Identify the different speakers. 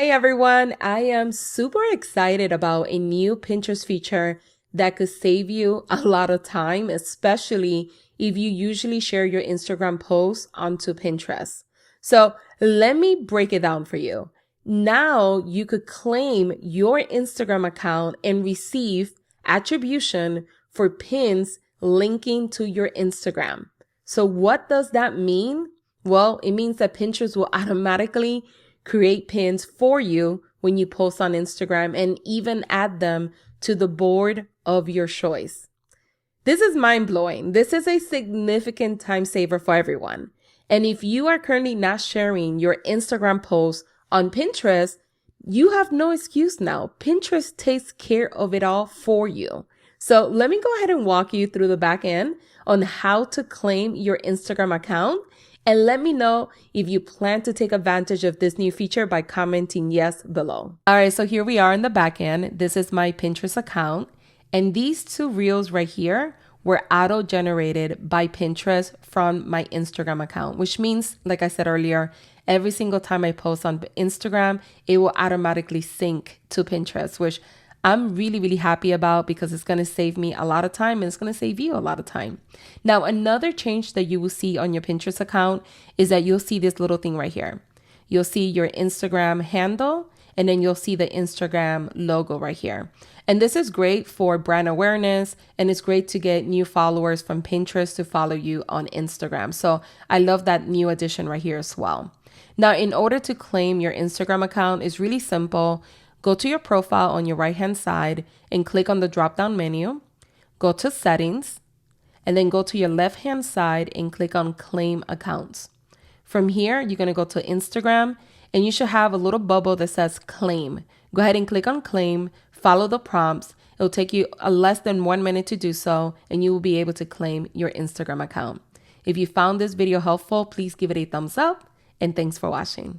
Speaker 1: Hey everyone, I am super excited about a new Pinterest feature that could save you a lot of time, especially if you usually share your Instagram posts onto Pinterest. So let me break it down for you. Now you could claim your Instagram account and receive attribution for pins linking to your Instagram. So what does that mean? Well, it means that Pinterest will automatically create pins for you when you post on Instagram and even add them to the board of your choice. This is mind-blowing. This is a significant time saver for everyone. And if you are currently not sharing your Instagram posts on Pinterest, you have no excuse now. Pinterest takes care of it all for you. So let me go ahead and walk you through the back end on how to claim your Instagram account. And let me know if you plan to take advantage of this new feature by commenting yes below. All right, so here we are in the back end. This is my Pinterest account. And these two reels right here were auto-generated by Pinterest from my Instagram account, which means, like I said earlier, every single time I post on Instagram, it will automatically sync to Pinterest, which I'm really happy about because it's going to save me a lot of time and it's going to save you a lot of time. Now, another change that you will see on your Pinterest account is that you'll see this little thing right here. You'll see your Instagram handle and then you'll see the Instagram logo right here. And this is great for brand awareness and it's great to get new followers from Pinterest to follow you on Instagram. So I love that new addition right here as well. Now, in order to claim your Instagram account, it's really simple. Go to your profile on your right-hand side and click on the drop-down menu. Go to settings and then go to your left-hand side and click on claim accounts. From here, you're going to go to Instagram and you should have a little bubble that says claim. Go ahead and click on claim, follow the prompts. It'll take you less than 1 minute to do so and you will be able to claim your Instagram account. If you found this video helpful, please give it a thumbs up and thanks for watching.